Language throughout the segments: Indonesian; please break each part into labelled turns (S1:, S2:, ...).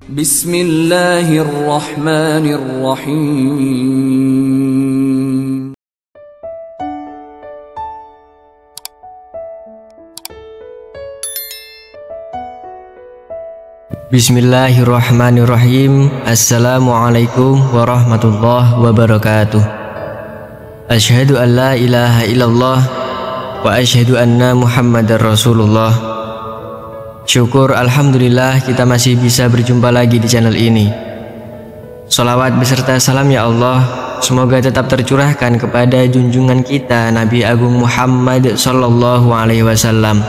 S1: Bismillahirrahmanirrahim.
S2: Bismillahirrahmanirrahim. Assalamualaikum warahmatullahi wabarakatuh. Asyhadu an la ilaha illallah wa asyhadu anna Muhammadar Rasulullah. Syukur alhamdulillah kita masih bisa berjumpa lagi di channel ini. Sholawat beserta salam ya Allah semoga tetap tercurahkan kepada junjungan kita Nabi Agung Muhammad sallallahu alaihi wasallam.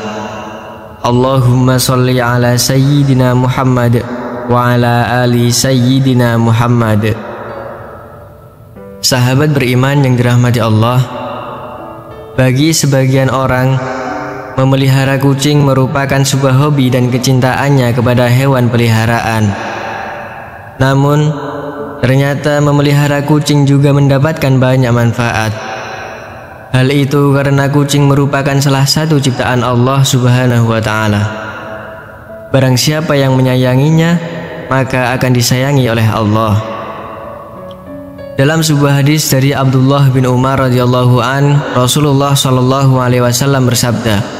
S2: Allahumma sholli ala sayyidina Muhammad wa ala ali sayyidina Muhammad. Sahabat beriman yang dirahmati Allah, bagi sebagian orang memelihara kucing merupakan sebuah hobi dan kecintaannya kepada hewan peliharaan. Namun ternyata memelihara kucing juga mendapatkan banyak manfaat. Hal itu karena kucing merupakan salah satu ciptaan Allah Subhanahu wa ta'ala. Barang siapa yang menyayanginya, maka akan disayangi oleh Allah. Dalam sebuah hadis dari Abdullah bin Umar radhiyallahu an, Rasulullah shallallahu alaihi wasallam bersabda,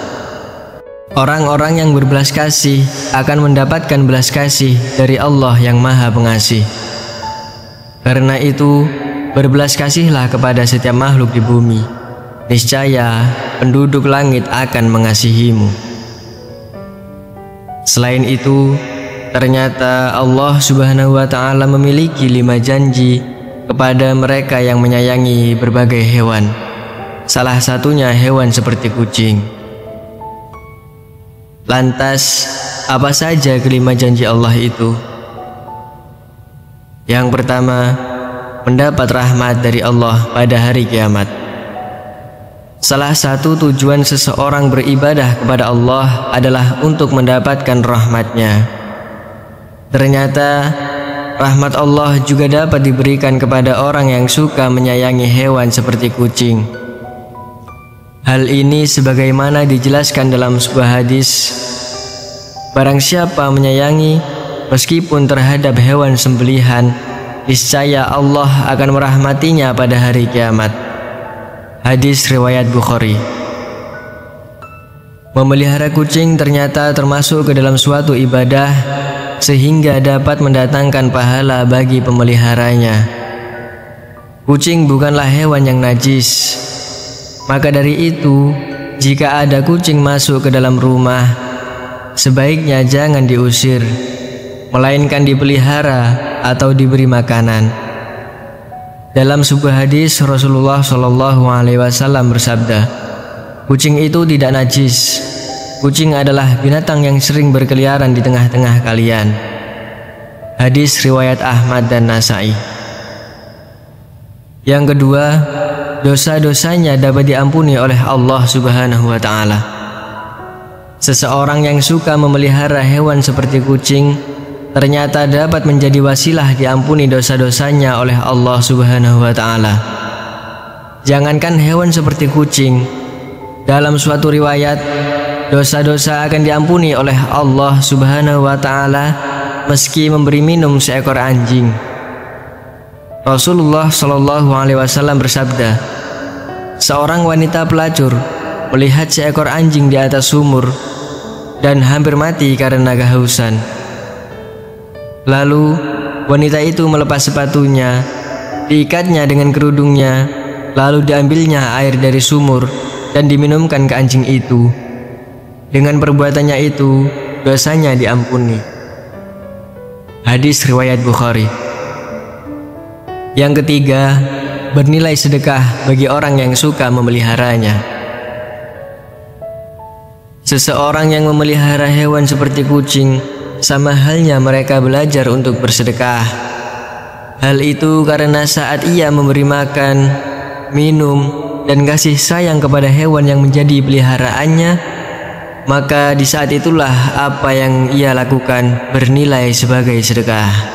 S2: orang-orang yang berbelas kasih akan mendapatkan belas kasih dari Allah yang Maha Pengasih. Karena itu, berbelas kasihlah kepada setiap makhluk di bumi. Niscaya penduduk langit akan mengasihimu. Selain itu, ternyata Allah Subhanahu wa ta'ala memiliki 5 janji kepada mereka yang menyayangi berbagai hewan. Salah satunya hewan seperti kucing. Lantas, apa saja kelima janji Allah itu? Yang pertama, mendapat rahmat dari Allah pada hari kiamat. Salah satu tujuan seseorang beribadah kepada Allah adalah untuk mendapatkan rahmat-Nya. Ternyata rahmat Allah juga dapat diberikan kepada orang yang suka menyayangi hewan seperti kucing. Hal ini sebagaimana dijelaskan dalam sebuah hadis, barang siapa menyayangi meskipun terhadap hewan sembelihan, niscaya Allah akan merahmatinya pada hari kiamat. Hadis riwayat Bukhari. Memelihara kucing ternyata termasuk ke dalam suatu ibadah sehingga dapat mendatangkan pahala bagi pemeliharanya. Kucing bukanlah hewan yang najis. Maka dari itu, jika ada kucing masuk ke dalam rumah, sebaiknya jangan diusir, melainkan dipelihara atau diberi makanan. Dalam sebuah hadis Rasulullah Shallallahu alaihi wasallam bersabda, kucing itu tidak najis. Kucing adalah binatang yang sering berkeliaran di tengah-tengah kalian. Hadis riwayat Ahmad dan Nasai. Yang kedua, dosa-dosanya dapat diampuni oleh Allah Subhanahu wa ta'ala. Seseorang yang suka memelihara hewan seperti kucing ternyata dapat menjadi wasilah diampuni dosa-dosanya oleh Allah Subhanahu wa ta'ala. Jangankan hewan seperti kucing, dalam suatu riwayat, dosa-dosa akan diampuni oleh Allah Subhanahu wa ta'ala meski memberi minum seekor anjing. Rasulullah Shallallahu alaihi wasallam bersabda, seorang wanita pelacur melihat seekor anjing di atas sumur dan hampir mati karena kehausan. Lalu wanita itu melepas sepatunya, diikatnya dengan kerudungnya, lalu diambilnya air dari sumur dan diminumkan ke anjing itu. Dengan perbuatannya itu, dosanya diampuni. Hadis riwayat Bukhari. Yang ketiga, bernilai sedekah bagi orang yang suka memeliharanya. Seseorang yang memelihara hewan seperti kucing, sama halnya mereka belajar untuk bersedekah. Hal itu karena saat ia memberi makan, minum, dan kasih sayang kepada hewan yang menjadi peliharaannya, maka di saat itulah apa yang ia lakukan bernilai sebagai sedekah.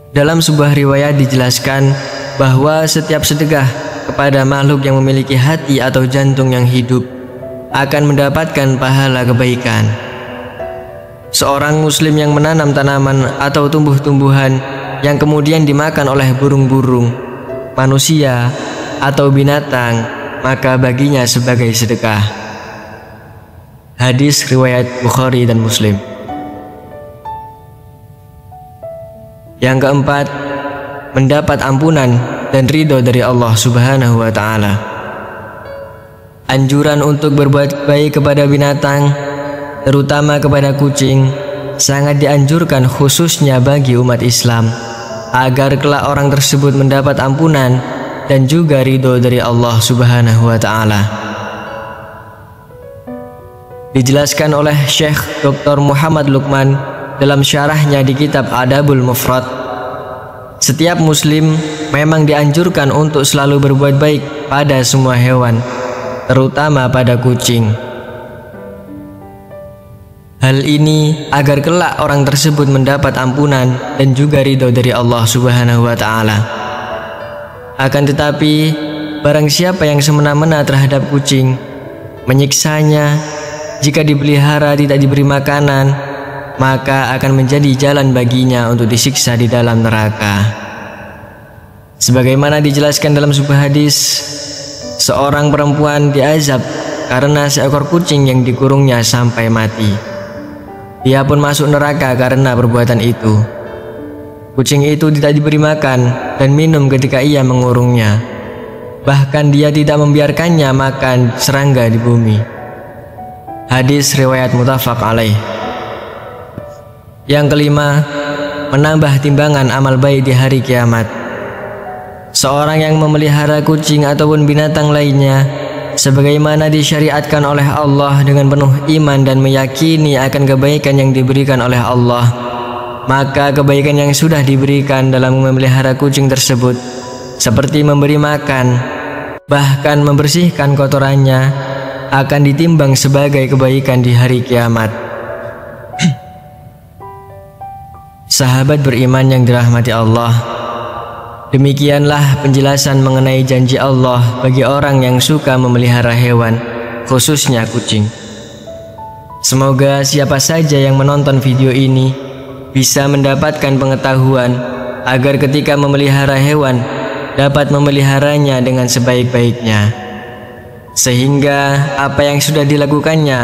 S2: Dalam sebuah riwayat dijelaskan bahwa setiap sedekah kepada makhluk yang memiliki hati atau jantung yang hidup akan mendapatkan pahala kebaikan. Seorang muslim yang menanam tanaman atau tumbuh-tumbuhan yang kemudian dimakan oleh burung-burung, manusia, atau binatang, maka baginya sebagai sedekah. Hadis riwayat Bukhari dan Muslim. Yang keempat, mendapat ampunan dan ridho dari Allah Subhanahu wa Ta'ala. Anjuran untuk berbuat baik kepada binatang, terutama kepada kucing, sangat dianjurkan khususnya bagi umat Islam, agar kelak orang tersebut mendapat ampunan dan juga ridho dari Allah Subhanahu wa Ta'ala. Dijelaskan oleh Syekh Dr. Muhammad Luqman dalam syarahnya di kitab Adabul Mufrad, setiap muslim memang dianjurkan untuk selalu berbuat baik pada semua hewan, terutama pada kucing. Hal ini agar kelak orang tersebut mendapat ampunan dan juga ridho dari Allah Subhanahu wa Ta'ala. Akan tetapi, barang siapa yang semena-mena terhadap kucing, menyiksanya, jika dipelihara tidak diberi makanan, maka akan menjadi jalan baginya untuk disiksa di dalam neraka. Sebagaimana dijelaskan dalam sebuah hadis, seorang perempuan diazab karena seekor kucing yang dikurungnya sampai mati. Dia pun masuk neraka karena perbuatan itu. Kucing itu tidak diberi makan dan minum ketika ia mengurungnya. Bahkan dia tidak membiarkannya makan serangga di bumi. Hadis riwayat muttafaq alaih. Yang kelima, menambah timbangan amal baik di hari kiamat. Seorang yang memelihara kucing ataupun binatang lainnya, sebagaimana disyariatkan oleh Allah dengan penuh iman dan meyakini akan kebaikan yang diberikan oleh Allah, maka kebaikan yang sudah diberikan dalam memelihara kucing tersebut, seperti memberi makan, bahkan membersihkan kotorannya, akan ditimbang sebagai kebaikan di hari kiamat. Sahabat beriman yang dirahmati Allah, demikianlah penjelasan mengenai janji Allah bagi orang yang suka memelihara hewan, khususnya kucing. Semoga siapa saja yang menonton video ini bisa mendapatkan pengetahuan agar ketika memelihara hewan dapat memeliharanya dengan sebaik-baiknya, sehingga apa yang sudah dilakukannya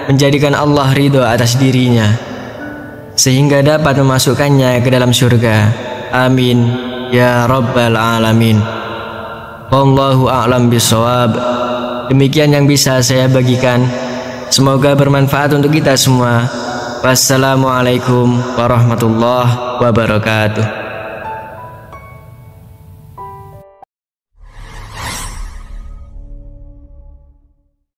S2: menjadikan Allah ridho atas dirinya, sehingga dapat memasukkannya ke dalam surga. Amin ya rabbal alamin. Wallahu a'lam bishawab. Demikian yang bisa saya bagikan. Semoga bermanfaat untuk kita semua. Wassalamualaikum warahmatullahi wabarakatuh.